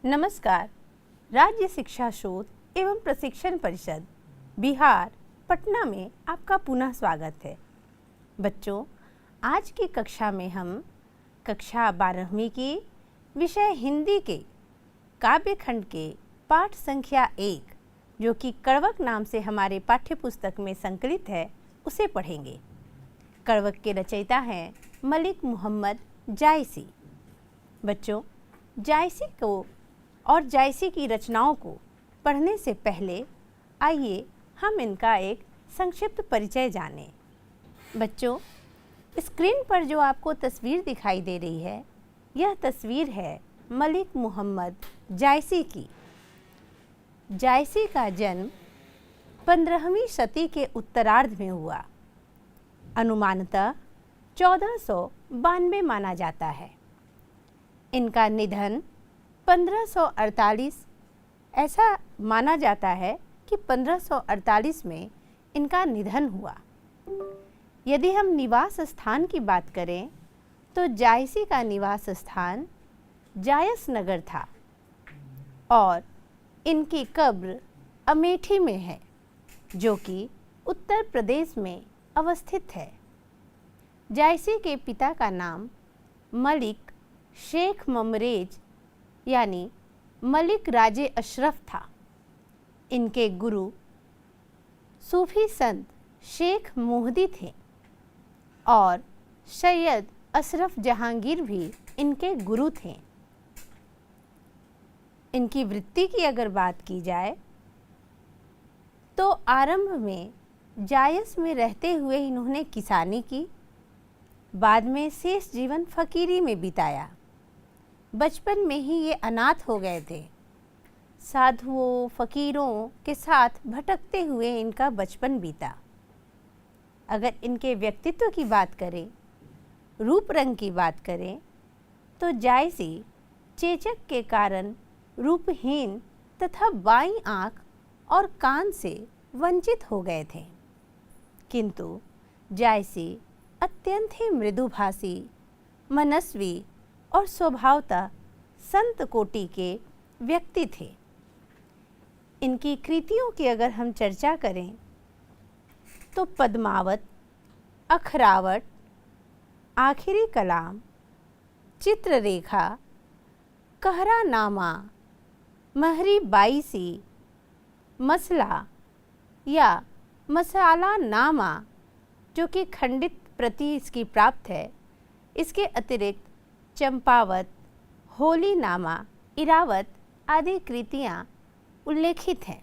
नमस्कार। राज्य शिक्षा शोध एवं प्रशिक्षण परिषद बिहार पटना में आपका पुनः स्वागत है। बच्चों, आज की कक्षा में हम कक्षा 12वीं की विषय हिंदी के काव्य खंड के पाठ संख्या 1 जो कि कड़वक नाम से हमारे पाठ्य पुस्तक में संकलित है उसे पढ़ेंगे। कड़वक के रचयिता हैं मलिक मोहम्मद जायसी। बच्चों, जायसी को और जायसी की रचनाओं को पढ़ने से पहले आइए हम इनका एक संक्षिप्त परिचय जानें। बच्चों, स्क्रीन पर जो आपको तस्वीर दिखाई दे रही है, यह तस्वीर है मलिक मोहम्मद जायसी की। जायसी का जन्म 15वीं शती के उत्तरार्ध में हुआ। अनुमानतः 1492 माना जाता है। इनका निधन 1548 ऐसा माना जाता है कि 1548 में इनका निधन हुआ। यदि हम निवास स्थान की बात करें तो जायसी का निवास स्थान जायस नगर था और इनकी कब्र अमेठी में है जो कि उत्तर प्रदेश में अवस्थित है। जायसी के पिता का नाम मलिक शेख ममरेज यानी मलिक राजे अशरफ था। इनके गुरु सूफी संत शेख मोहदी थे और सैयद अशरफ जहांगीर भी इनके गुरु थे। इनकी वृत्ति की अगर बात की जाए तो आरंभ में जायस में रहते हुए इन्होंने किसानी की, बाद में शेष जीवन फकीरी में बिताया। बचपन में ही ये अनाथ हो गए थे। साधुओं फकीरों के साथ भटकते हुए इनका बचपन बीता। अगर इनके व्यक्तित्व की बात करें, रूप रंग की बात करें, तो जायसी चेचक के कारण रूपहीन तथा बाईं आँख और कान से वंचित हो गए थे। किंतु जायसी अत्यंत ही मृदुभाषी, मनस्वी और स्वभावतः संत कोटि के व्यक्ति थे। इनकी कृतियों की अगर हम चर्चा करें तो पद्मावत, अखरावट, आखिरी कलाम, चित्ररेखा, कहरानामा, महरी बाईसी, मसला या मसाला नामा जो कि खंडित प्रति इसकी प्राप्त है, इसके अतिरिक्त चंपावत, होली नामा, इरावत आदि कृतियाँ उल्लेखित हैं।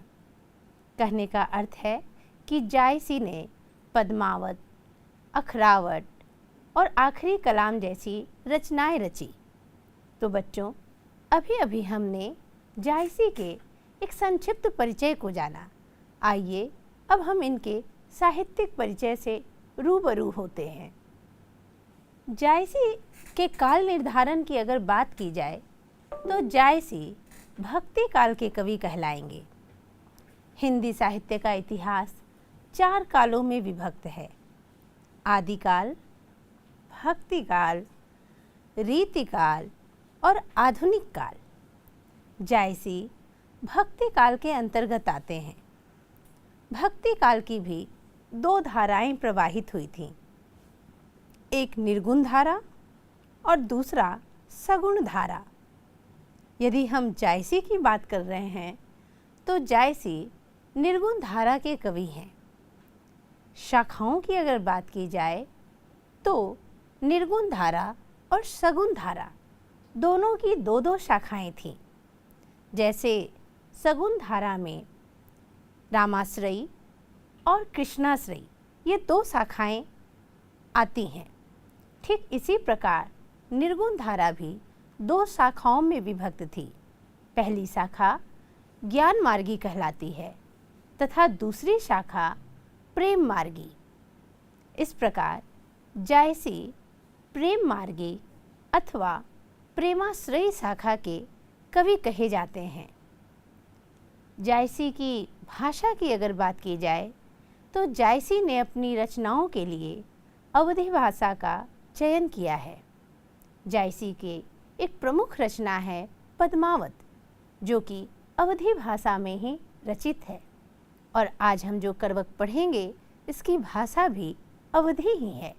कहने का अर्थ है कि जायसी ने पद्मावत, अखरावट और आखिरी कलाम जैसी रचनाएं रची। तो बच्चों, अभी अभी हमने जायसी के एक संक्षिप्त परिचय को जाना। आइए अब हम इनके साहित्यिक परिचय से रूबरू होते हैं। जायसी के काल निर्धारण की अगर बात की जाए तो जायसी भक्ति काल के कवि कहलाएंगे। हिंदी साहित्य का इतिहास 4 कालों में विभक्त है: आदिकाल, भक्ति काल, रीतिकाल और आधुनिक काल। जायसी भक्ति काल के अंतर्गत आते हैं। भक्ति काल की भी 2 धाराएं प्रवाहित हुई थीं, एक निर्गुण धारा और दूसरा सगुण धारा। यदि हम जायसी की बात कर रहे हैं तो जायसी निर्गुण धारा के कवि हैं। शाखाओं की अगर बात की जाए तो निर्गुण धारा और सगुण धारा दोनों की 2-2 शाखाएं थीं। जैसे सगुण धारा में रामाश्रयी और कृष्णाश्रयी ये 2 शाखाएं आती हैं। ठीक इसी प्रकार निर्गुण धारा भी 2 शाखाओं में विभक्त थी। पहली शाखा ज्ञान मार्गी कहलाती है तथा दूसरी शाखा प्रेम मार्गी। इस प्रकार जायसी प्रेम मार्गी अथवा प्रेमाश्रयी शाखा के कवि कहे जाते हैं। जायसी की भाषा की अगर बात की जाए तो जायसी ने अपनी रचनाओं के लिए अवधी भाषा का चयन किया है। जायसी के एक प्रमुख रचना है पद्मावत, जो कि अवधी भाषा में ही रचित है। और आज हम जो करवक पढ़ेंगे इसकी भाषा भी अवधी ही है।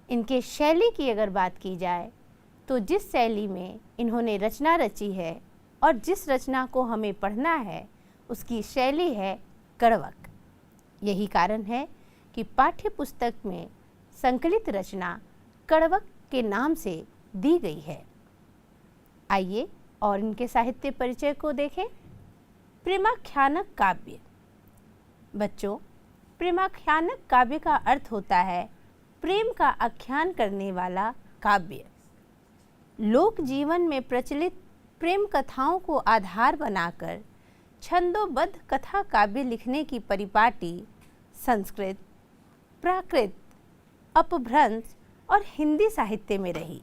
इनके शैली की अगर बात की जाए तो जिस शैली में इन्होंने रचना रची है और जिस रचना को हमें पढ़ना है उसकी शैली है करवक। यही कारण है कि पाठ्य पुस्तक में संकलित रचना करवक के नाम से दी गई है। आइए और इनके साहित्य परिचय को देखें। प्रेमाख्यानक काव्य। बच्चों, प्रेमाख्यानक काव्य का अर्थ होता है प्रेम का आख्यान करने वाला काव्य। लोक जीवन में प्रचलित प्रेम कथाओं को आधार बनाकर छंदोबद्ध कथा काव्य लिखने की परिपाटी संस्कृत, प्राकृत, अपभ्रंश और हिंदी साहित्य में रही।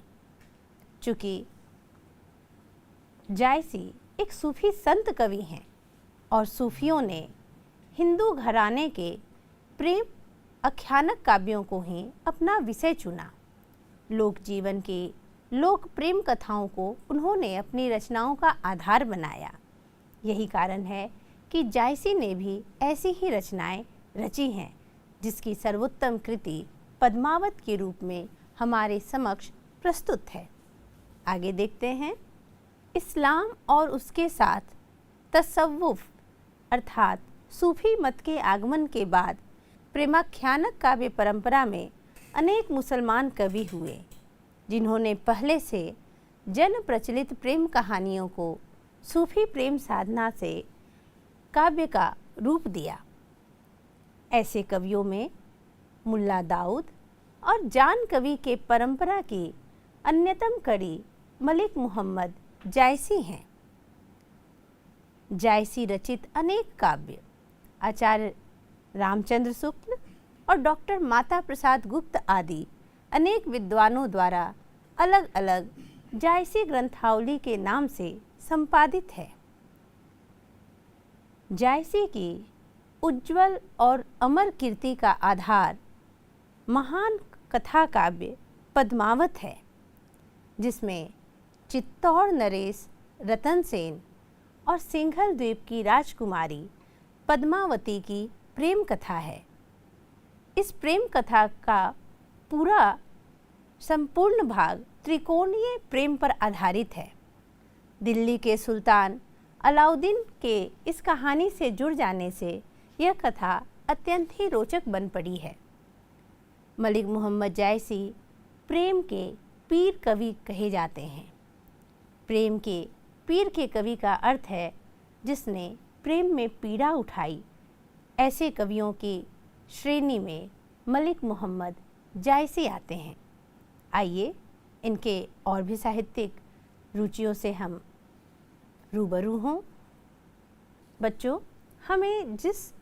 चूँकि जायसी एक सूफी संत कवि हैं और सूफियों ने हिंदू घराने के प्रेम आख्यानक काव्यों को ही अपना विषय चुना। लोक जीवन के लोक प्रेम कथाओं को उन्होंने अपनी रचनाओं का आधार बनाया। यही कारण है कि जायसी ने भी ऐसी ही रचनाएं रची हैं जिसकी सर्वोत्तम कृति पद्मावत के रूप में हमारे समक्ष प्रस्तुत है। आगे देखते हैं। इस्लाम और उसके साथ तसव्वुफ अर्थात सूफी मत के आगमन के बाद प्रेमाख्यानक काव्य परंपरा में अनेक मुसलमान कवि हुए जिन्होंने पहले से जन प्रचलित प्रेम कहानियों को सूफी प्रेम साधना से काव्य का रूप दिया। ऐसे कवियों में मुल्ला दाऊद और जान कवि के परंपरा की अन्यतम कड़ी मलिक मोहम्मद जायसी हैं। जायसी रचित अनेक काव्य आचार्य रामचंद्र शुक्ल और डॉक्टर माता प्रसाद गुप्त आदि अनेक विद्वानों द्वारा अलग अलग जायसी ग्रंथावली के नाम से संपादित है। जायसी की उज्ज्वल और अमर कीर्ति का आधार महान कथा काव्य पद्मावत है, जिसमें चित्तौड़ नरेश रतन सेन और सिंघल द्वीप की राजकुमारी पद्मावती की प्रेम कथा है। इस प्रेम कथा का पूरा संपूर्ण भाग त्रिकोणीय प्रेम पर आधारित है। दिल्ली के सुल्तान अलाउद्दीन के इस कहानी से जुड़ जाने से यह कथा अत्यंत ही रोचक बन पड़ी है। मलिक मोहम्मद जायसी प्रेम के पीर कवि कहे जाते हैं। प्रेम के पीर के कवि का अर्थ है जिसने प्रेम में पीड़ा उठाई। ऐसे कवियों की श्रेणी में मलिक मोहम्मद जायसी आते हैं। आइए इनके और भी साहित्यिक रुचियों से हम रूबरू हों। बच्चों, हमें जिस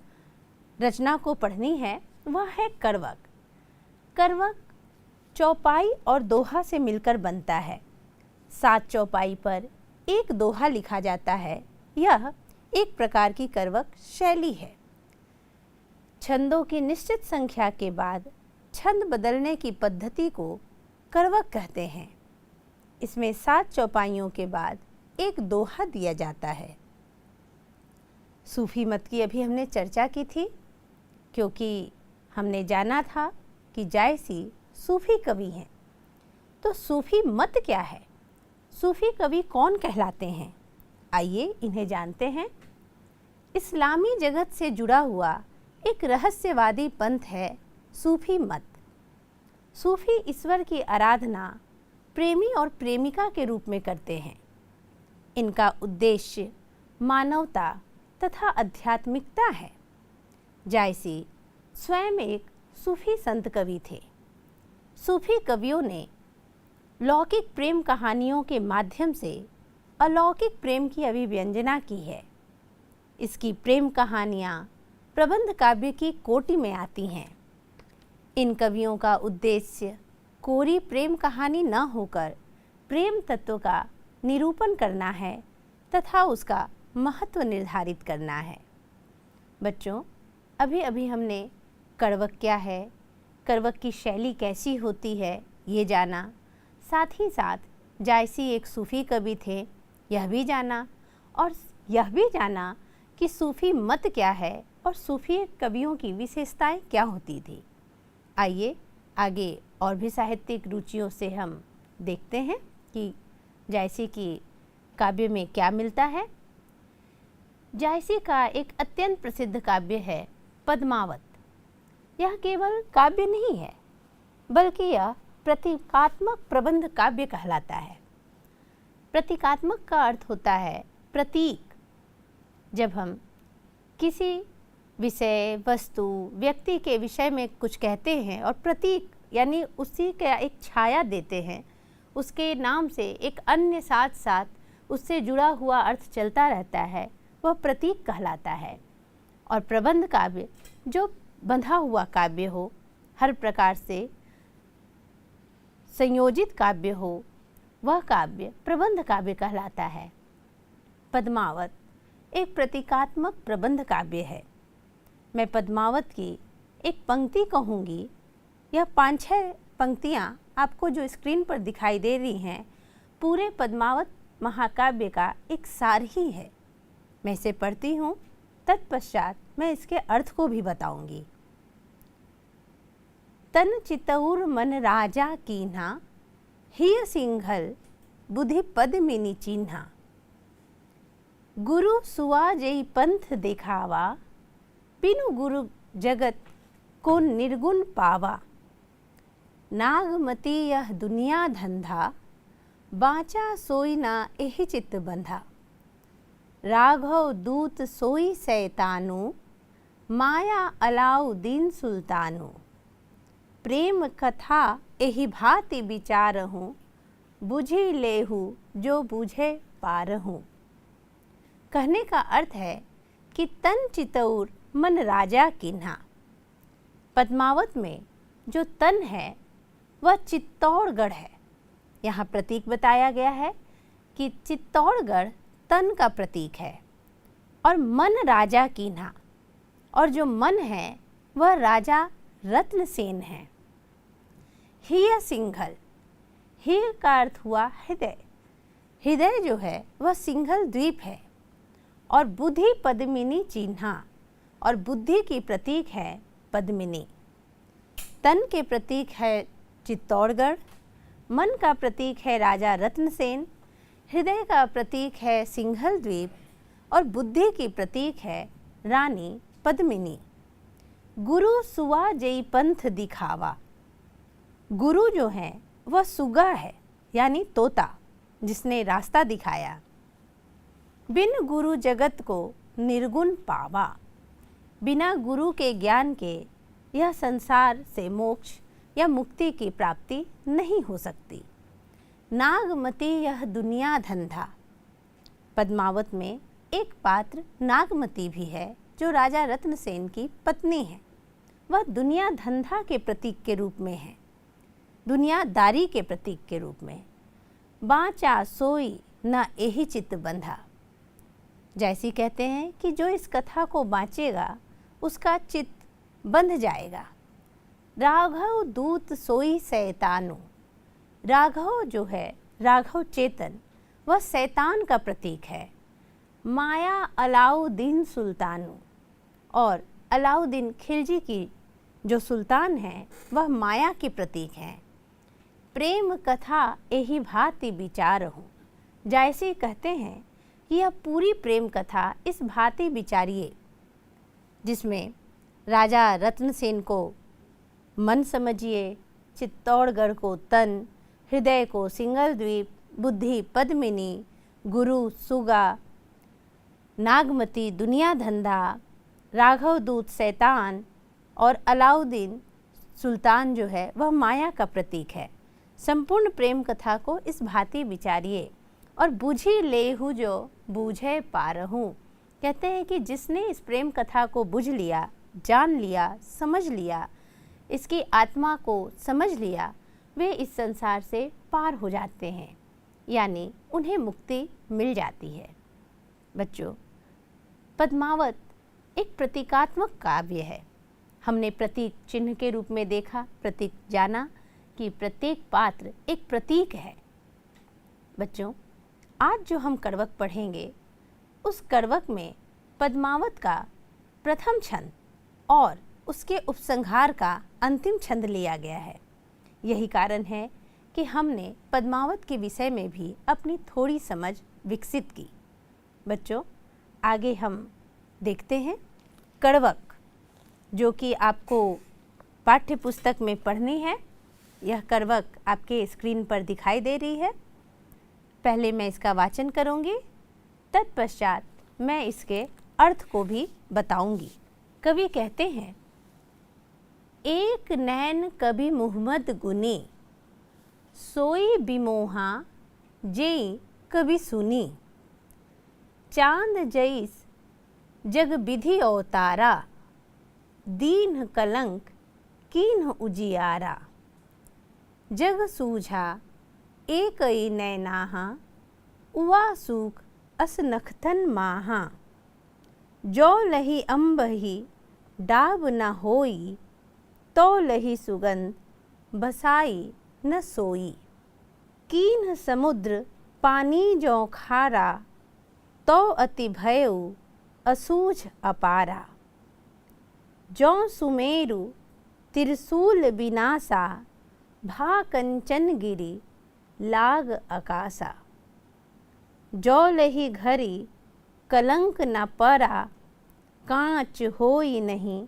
रचना को पढ़नी है वह है करवक। करवक चौपाई और दोहा से मिलकर बनता है। 7 चौपाई पर एक दोहा लिखा जाता है। यह एक प्रकार की करवक शैली है। छंदों की निश्चित संख्या के बाद छंद बदलने की पद्धति को करवक कहते हैं। इसमें 7 चौपाइयों के बाद एक दोहा दिया जाता है। सूफी मत की अभी हमने चर्चा की थी, क्योंकि हमने जाना था कि जायसी सूफी कवि हैं। तो सूफी मत क्या है? सूफी कवि कौन कहलाते हैं? आइए इन्हें जानते हैं। इस्लामी जगत से जुड़ा हुआ एक रहस्यवादी पंथ है सूफी मत। सूफी ईश्वर की आराधना प्रेमी और प्रेमिका के रूप में करते हैं। इनका उद्देश्य मानवता तथा आध्यात्मिकता है। जायसी स्वयं एक सूफी संत कवि थे। सूफी कवियों ने लौकिक प्रेम कहानियों के माध्यम से अलौकिक प्रेम की अभिव्यंजना की है। इसकी प्रेम कहानियाँ प्रबंध काव्य की कोटि में आती हैं। इन कवियों का उद्देश्य कोरी प्रेम कहानी न होकर प्रेम तत्व का निरूपण करना है तथा उसका महत्व निर्धारित करना है। बच्चों, अभी अभी हमने करवक क्या है, करवक की शैली कैसी होती है ये जाना। साथ ही साथ जायसी एक सूफी कवि थे यह भी जाना। और यह भी जाना कि सूफी मत क्या है और सूफी कवियों की विशेषताएं क्या होती थी। आइए आगे और भी साहित्यिक रुचियों से हम देखते हैं कि जायसी की काव्य में क्या मिलता है। जायसी का एक अत्यंत प्रसिद्ध काव्य है पद्मावत। यह केवल काव्य नहीं है बल्कि यह प्रतीकात्मक प्रबंध काव्य कहलाता है। प्रतीकात्मक का अर्थ होता है प्रतीक। जब हम किसी विषय, वस्तु, व्यक्ति के विषय में कुछ कहते हैं और प्रतीक यानी उसी का एक छाया देते हैं, उसके नाम से एक अन्य साथ साथ उससे जुड़ा हुआ अर्थ चलता रहता है, वह प्रतीक कहलाता है। और प्रबंध काव्य जो बंधा हुआ काव्य हो, हर प्रकार से संयोजित काव्य हो, वह काव्य प्रबंध काव्य कहलाता है। पद्मावत एक प्रतीकात्मक प्रबंध काव्य है। मैं पद्मावत की एक पंक्ति कहूँगी। यह 5-6 पंक्तियाँ आपको जो स्क्रीन पर दिखाई दे रही हैं, पूरे पद्मावत महाकाव्य का एक सार ही है। मैं इसे पढ़ती हूँ, तत्पश्चात मैं इसके अर्थ को भी बताऊंगी। तन चितौर मन राजा कीन्हा, हिय सिंघल बुद्धि पद्मिनी चिन्हा। गुरु सुआ जई पंथ दिखावा, बिनु गुरु जगत को निर्गुण पावा। नागमती यह दुनिया धंधा, बाचा सोई ना एहि चित्त बंधा। राघव दूत सोई सैतानु, माया अलाउ दीन सुल्तानु। प्रेम कथा एहि भांति विचारहूँ, बुझी लेहु जो बुझे पारहूँ। कहने का अर्थ है कि तन चितौर मन राजा कीन्हा। पद्मावत में जो तन है वह चित्तौड़गढ़ है। यहाँ प्रतीक बताया गया है कि चित्तौड़गढ़ तन का प्रतीक है। और मन राजा कीन्हा, और जो मन है वह राजा रत्नसेन है। हिय सिंघल, हिय का अर्थ हुआ हृदय। हृदय जो है वह सिंघल द्वीप है। और बुद्धि पद्मिनी चिन्हा, और बुद्धि की प्रतीक है पद्मिनी। तन के प्रतीक है चित्तौड़गढ़, मन का प्रतीक है राजा रत्नसेन, हृदय का प्रतीक है सिंघल द्वीप, और बुद्धि की प्रतीक है रानी पद्मिनी। गुरु सुआ जई पंथ दिखावा। गुरु जो है वह सुगा है यानी तोता, जिसने रास्ता दिखाया। बिन गुरु जगत को निर्गुण पावा। बिना गुरु के ज्ञान के यह संसार से मोक्ष या मुक्ति की प्राप्ति नहीं हो सकती। नागमती यह दुनिया धंधा। पद्मावत में एक पात्र नागमती भी है जो राजा रत्नसेन की पत्नी है। वह दुनिया धंधा के प्रतीक के रूप में है, दुनियादारी के प्रतीक के रूप में। बाचा सोई न एहि चित्त बंधा। जैसी कहते हैं कि जो इस कथा को बाँचेगा उसका चित्त बंध जाएगा। राघव दूत सोई सैतानु। राघव जो है, राघव चेतन, वह शैतान का प्रतीक है। माया अलाउद्दीन सुल्तानु, और अलाउद्दीन खिलजी की जो सुल्तान है वह माया की प्रतीक है। प्रेम कथा एहि भांति विचारहूँ। जैसे कहते हैं कि यह पूरी प्रेम कथा इस भांति विचारिए, जिसमें राजा रत्नसेन को मन समझिए, चित्तौड़गढ़ को तन, हृदय को सिंघल द्वीप, बुद्धि पद्मिनी, गुरु सुगा, नागमती दुनिया धंधा, राघव दूत शैतान, और अलाउद्दीन सुल्तान जो है वह माया का प्रतीक है। संपूर्ण प्रेम कथा को इस भांति विचारिए और बुझी लेहु जो बूझे पारहूँ। कहते हैं कि जिसने इस प्रेम कथा को बुझ लिया, जान लिया, समझ लिया, इसकी आत्मा को समझ लिया, वे इस संसार से पार हो जाते हैं, यानी उन्हें मुक्ति मिल जाती है। बच्चों, पद्मावत एक प्रतीकात्मक काव्य है। हमने प्रतीक चिन्ह के रूप में देखा, प्रतीक जाना कि प्रत्येक पात्र एक प्रतीक है। बच्चों, आज जो हम कड़वक पढ़ेंगे उस करवक में पद्मावत का प्रथम छंद और उसके उपसंहार का अंतिम छंद लिया गया है। यही कारण है कि हमने पद्मावत के विषय में भी अपनी थोड़ी समझ विकसित की। बच्चों, आगे हम देखते हैं करवक, जो कि आपको पाठ्य पुस्तक में पढ़नी है। यह करवक आपके स्क्रीन पर दिखाई दे रही है। पहले मैं इसका वाचन करूंगी, तत्पश्चात मैं इसके अर्थ को भी बताऊंगी। कवि कहते हैं, एक नैन कभी मुहम्मद गुनी, सोई बिमोहा जेई कभी सुनी, चांद जैस जग विधि अवतारा, दीन कलंक कीन उजियारा, जग सूझा एक नैनाहा, उवा सूख अस नखतन माहा, जो लही अम्बही डाब न होई, तो लही सुगंध बसाई न सोई, कीन समुद्र पानी जो खारा, तो अति भयउ असूझ अपारा, जो सुमेरु त्रिशूल विनासा, भा कंचन गिरी लाग आकाशा, जो लही घरी कलंक न परा, कांच होई नहीं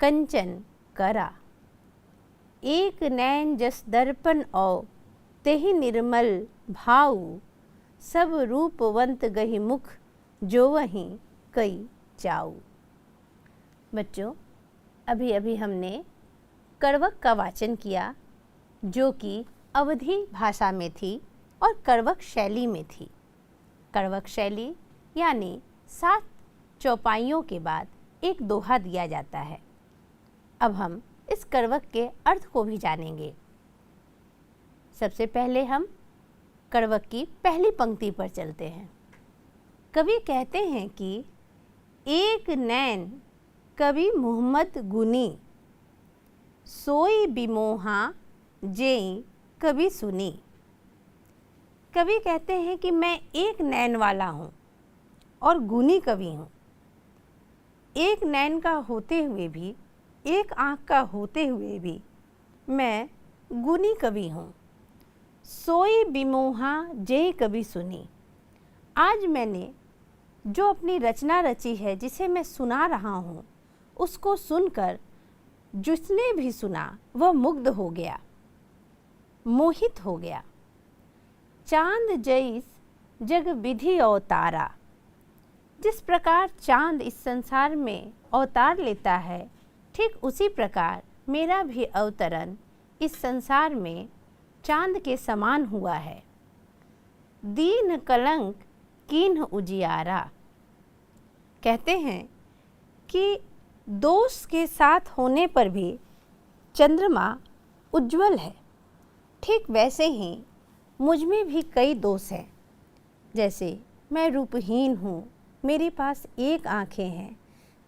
कंचन करा, एक नैन जस दर्पण औ तेहि निर्मल भाऊ, सब रूपवंत गहि मुख जो वहीं कई चाऊ। बच्चों, अभी अभी हमने करवक का वाचन किया, जो कि अवधी भाषा में थी और करवक शैली में थी। करवक शैली यानी 7 चौपाइयों के बाद एक दोहा दिया जाता है। अब हम इस करवक के अर्थ को भी जानेंगे। सबसे पहले हम करवक की पहली पंक्ति पर चलते हैं। कवि कहते हैं कि एक नैन कवि मुहम्मद गुनी, सोई बिमोहा जेई कभी सुनी। कवि कहते हैं कि मैं एक नैन वाला हूँ और गुनी कवि हूँ। एक नैन का होते हुए भी, एक आँख का होते हुए भी मैं गुनी कवि हूँ। सोई बिमोहा जे कभी सुनी। आज मैंने जो अपनी रचना रची है, जिसे मैं सुना रहा हूँ, उसको सुनकर जिसने भी सुना वह मुग्ध हो गया, मोहित हो गया। चांद जैस जग विधि अवतारा। जिस प्रकार चांद इस संसार में अवतार लेता है, ठीक उसी प्रकार मेरा भी अवतरण इस संसार में चांद के समान हुआ है। दीन कलंक कीन्ह उजियारा। कहते हैं कि दोष के साथ होने पर भी चंद्रमा उज्जवल है। ठीक वैसे ही मुझ में भी कई दोष हैं। जैसे मैं रूपहीन हूँ, मेरे पास एक आँखें हैं,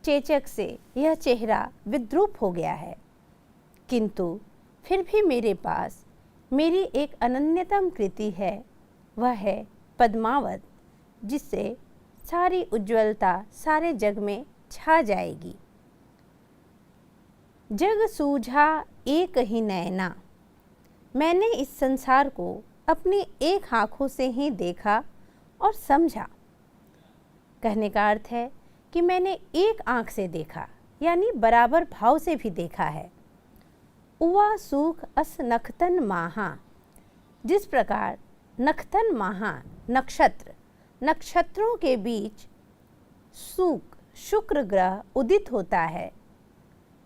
चेचक से यह चेहरा विद्रूप हो गया है, किंतु फिर भी मेरे पास मेरी एक अनन्यतम कृति है, वह है पद्मावत, जिससे सारी उज्ज्वलता सारे जग में छा जाएगी। जग सूझा एक ही नैना। मैंने इस संसार को अपनी एक आँखों से ही देखा और समझा। कहने का अर्थ है कि मैंने एक आँख से देखा, यानी बराबर भाव से भी देखा है। उवा सूख अस नखतन माहा। जिस प्रकार नखतन माहा नक्षत्र, नक्षत्रों के बीच सूख शुक्र ग्रह उदित होता है।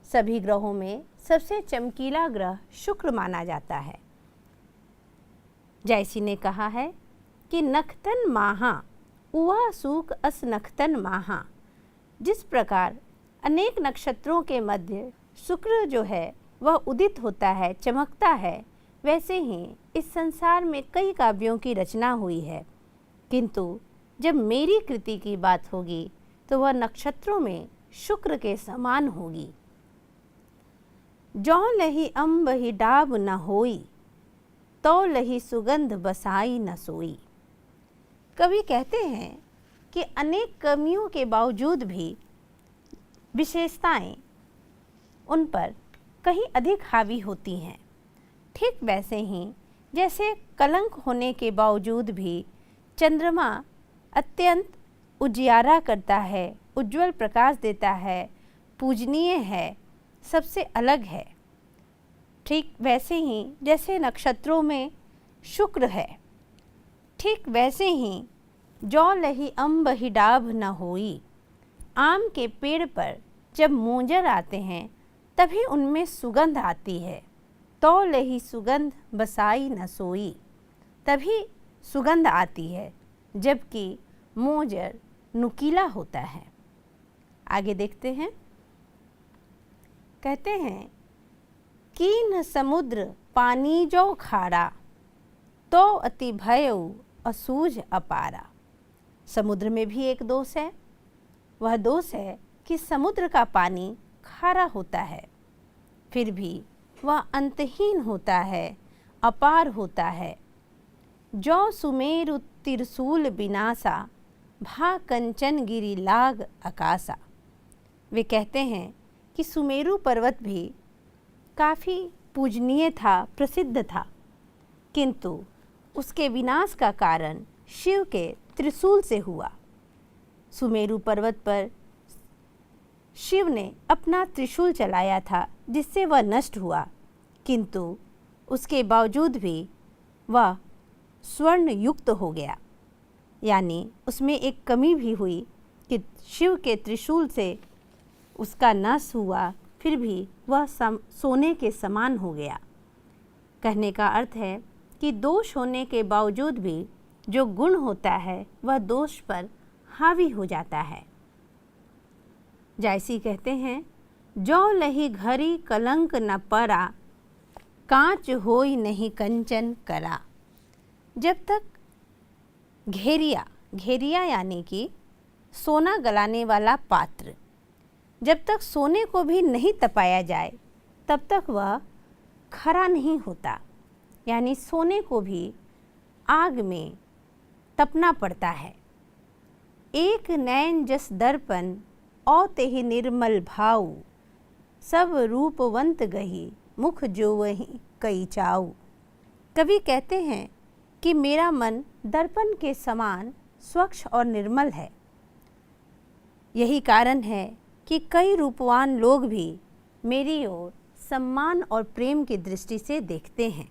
सभी ग्रहों में सबसे चमकीला ग्रह शुक्र माना जाता है। जैसी ने कहा है कि नखतन माहा उवा सूख अस नखतन माहा। जिस प्रकार अनेक नक्षत्रों के मध्य शुक्र जो है वह उदित होता है, चमकता है, वैसे ही इस संसार में कई काव्यों की रचना हुई है, किंतु जब मेरी कृति की बात होगी तो वह नक्षत्रों में शुक्र के समान होगी। जौ लही अम्बहि डाब न होई, तो लही सुगंध बसाई न सोई। कवि कहते हैं कि अनेक कमियों के बावजूद भी विशेषताएं उन पर कहीं अधिक हावी होती हैं। ठीक वैसे ही जैसे कलंक होने के बावजूद भी चंद्रमा अत्यंत उजियारा करता है, उज्जवल प्रकाश देता है, पूजनीय है, सबसे अलग है। ठीक वैसे ही जैसे नक्षत्रों में शुक्र है, ठीक वैसे ही जौ लही अम्ब ही डाभ न होई। आम के पेड़ पर जब मोंजर आते हैं तभी उनमें सुगंध आती है। तो लही सुगंध बसाई न सोई, तभी सुगंध आती है, जबकि मोंजर नुकीला होता है। आगे देखते हैं। कहते हैं कीन समुद्र पानी जो खारा, तो अति भयउ असूझ अपारा। समुद्र में भी एक दोष है। वह दोष है कि समुद्र का पानी खारा होता है, फिर भी वह अंतहीन होता है, अपार होता है। जो सुमेरु तिरसूल बिनासा, भा कंचन गिरी लाग आकाशा। वे कहते हैं कि सुमेरु पर्वत भी काफ़ी पूजनीय था, प्रसिद्ध था, किंतु उसके विनाश का कारण शिव के त्रिशूल से हुआ। सुमेरु पर्वत पर शिव ने अपना त्रिशूल चलाया था, जिससे वह नष्ट हुआ, किंतु उसके बावजूद भी वह स्वर्ण युक्त हो गया। यानी उसमें एक कमी भी हुई कि शिव के त्रिशूल से उसका नाश हुआ, फिर भी वह सोने के समान हो गया। कहने का अर्थ है कि दोष होने के बावजूद भी जो गुण होता है वह दोष पर हावी हो जाता है। जायसी कहते हैं जो लही घरी कलंक न परा, कांच होई नहीं कंचन करा। जब तक घेरिया यानी कि सोना गलाने वाला पात्र, जब तक सोने को भी नहीं तपाया जाए तब तक वह खरा नहीं होता। यानी सोने को भी आग में तपना पड़ता है। एक नैन जस दर्पण औ तेहि निर्मल भाऊ, सब रूपवंत गही मुख जो वही कई चाऊ। कवि कहते हैं कि मेरा मन दर्पण के समान स्वच्छ और निर्मल है। यही कारण है कि कई रूपवान लोग भी मेरी ओर सम्मान और प्रेम की दृष्टि से देखते हैं,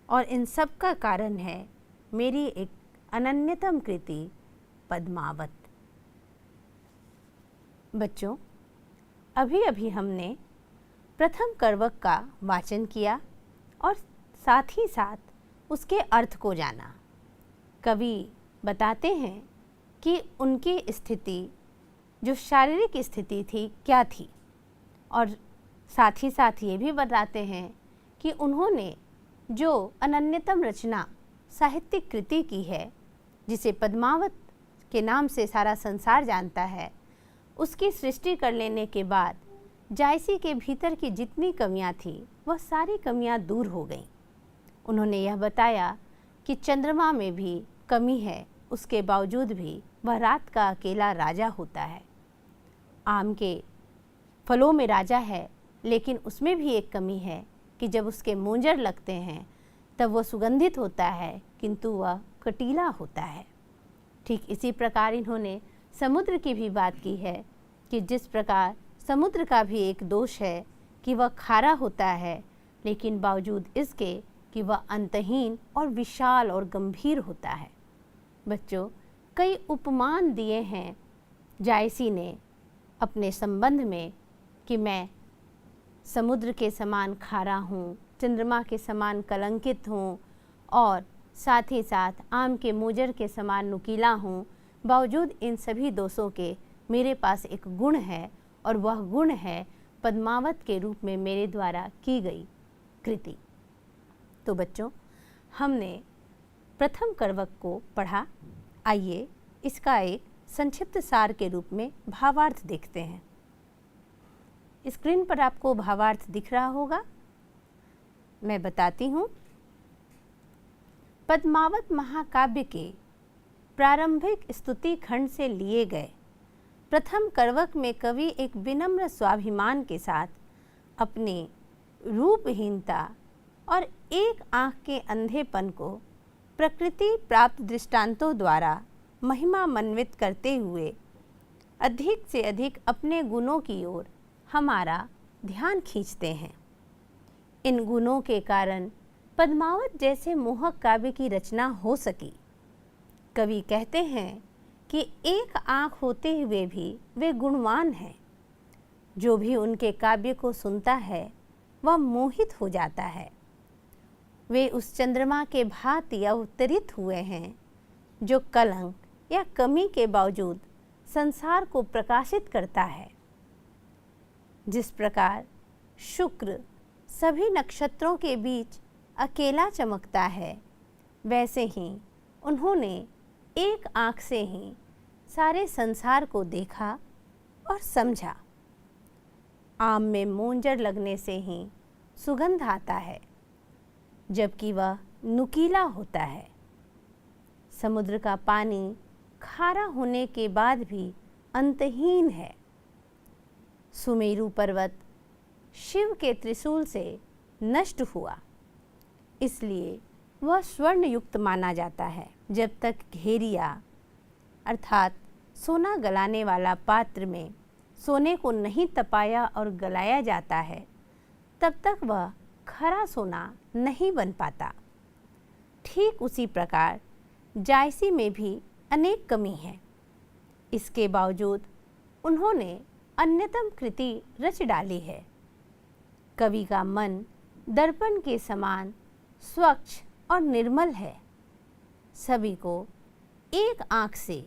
और इन सब का कारण है मेरी एक अनन्यतम कृति पद्मावत। बच्चों, अभी अभी हमने प्रथम करवक का वाचन किया और साथ ही साथ उसके अर्थ को जाना। कवि बताते हैं कि उनकी स्थिति, जो शारीरिक स्थिति थी, क्या थी, और साथ ही साथ ये भी बताते हैं कि उन्होंने जो अनन्यतम रचना साहित्यिक कृति की है, जिसे पद्मावत के नाम से सारा संसार जानता है, उसकी सृष्टि कर लेने के बाद जायसी के भीतर की जितनी कमियां थी वह सारी कमियां दूर हो गईं। उन्होंने यह बताया कि चंद्रमा में भी कमी है, उसके बावजूद भी वह रात का अकेला राजा होता है। आम के फलों में राजा है, लेकिन उसमें भी एक कमी है कि जब उसके मोंजर लगते हैं तब वह सुगंधित होता है, किंतु वह कटीला होता है। ठीक इसी प्रकार इन्होंने समुद्र की भी बात की है कि जिस प्रकार समुद्र का भी एक दोष है कि वह खारा होता है, लेकिन बावजूद इसके कि वह अंतहीन और विशाल और गंभीर होता है। बच्चों, कई उपमान दिए हैं जायसी ने अपने संबंध में कि मैं समुद्र के समान खारा हूँ, चंद्रमा के समान कलंकित हूँ, और साथ ही साथ आम के मोजर के समान नुकीला हूँ। बावजूद इन सभी दोषों के मेरे पास एक गुण है, और वह गुण है पद्मावत के रूप में मेरे द्वारा की गई कृति। तो बच्चों, हमने प्रथम करवक को पढ़ा। आइए इसका एक संक्षिप्त सार के रूप में भावार्थ देखते हैं। स्क्रीन पर आपको भावार्थ दिख रहा होगा, मैं बताती हूँ। पद्मावत महाकाव्य के प्रारंभिक स्तुति खंड से लिए गए। प्रथम करवक में कवि एक विनम्र स्वाभिमान के साथ अपनी रूपहीनता और एक आँख के अंधेपन को प्रकृति प्राप्त दृष्टांतों द्वारा महिमामन्वित करते हुए अधिक से अधिक अपने गुणों की ओर हमारा ध्यान खींचते हैं। इन गुणों के कारण पद्मावत जैसे मोहक काव्य की रचना हो सकी। कवि कहते हैं कि एक आँख होते हुए भी वे गुणवान हैं। जो भी उनके काव्य को सुनता है वह मोहित हो जाता है। वे उस चंद्रमा के भांति अवतरित हुए हैं जो कलंक या कमी के बावजूद संसार को प्रकाशित करता है। जिस प्रकार शुक्र सभी नक्षत्रों के बीच अकेला चमकता है, वैसे ही उन्होंने एक आँख से ही सारे संसार को देखा और समझा। आम में मूंजर लगने से ही सुगंध आता है, जबकि वह नुकीला होता है। समुद्र का पानी खारा होने के बाद भी अंतहीन है। सुमेरु पर्वत शिव के त्रिशूल से नष्ट हुआ, इसलिए वह स्वर्ण युक्त माना जाता है। जब तक घेरिया अर्थात सोना गलाने वाला पात्र में सोने को नहीं तपाया और गलाया जाता है, तब तक वह खरा सोना नहीं बन पाता। ठीक उसी प्रकार जायसी में भी अनेक कमी है। इसके बावजूद उन्होंने अन्यतम कृति रच डाली है। कवि का मन दर्पण के समान स्वच्छ और निर्मल है। सभी को एक आँख से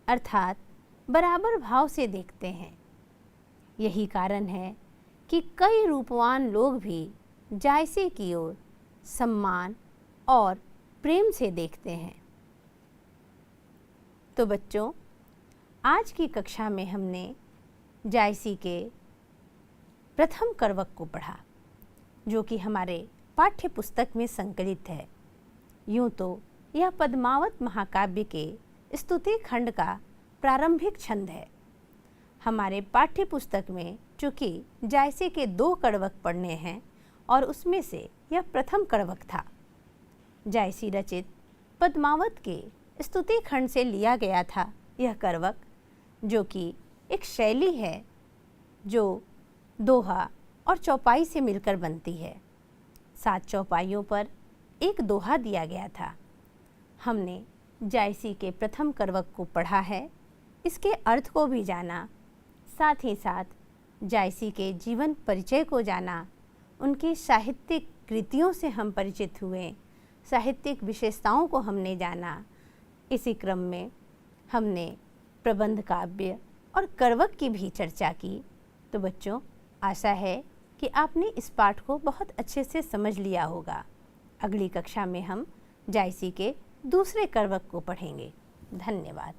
अर्थात बराबर भाव से देखते हैं। यही कारण है कि कई रूपवान लोग भी जायसी की ओर सम्मान और प्रेम से देखते हैं। तो बच्चों, आज की कक्षा में हमने जायसी के प्रथम करवक को पढ़ा, जो कि हमारे पाठ्य पुस्तक में संकलित है। यूँ तो यह पद्मावत महाकाव्य के स्तुति खंड का प्रारंभिक छंद है। हमारे पाठ्य पुस्तक में चूँकि जायसी के 2 करवक पढ़ने हैं और उसमें से यह प्रथम करवक था। जायसी रचित पद्मावत के स्तुति खंड से लिया गया था यह करवक, जो कि एक शैली है जो दोहा और चौपाई से मिलकर बनती है। 7 चौपाइयों पर एक दोहा दिया गया था। हमने जायसी के प्रथम करवक को पढ़ा है, इसके अर्थ को भी जाना, साथ ही साथ जायसी के जीवन परिचय को जाना, उनकी साहित्यिक कृतियों से हम परिचित हुए, साहित्यिक विशेषताओं को हमने जाना। इसी क्रम में हमने प्रबंध काव्य और करवक की भी चर्चा की। तो बच्चों, आशा है कि आपने इस पाठ को बहुत अच्छे से समझ लिया होगा। अगली कक्षा में हम जायसी के दूसरे करवक को पढ़ेंगे। धन्यवाद।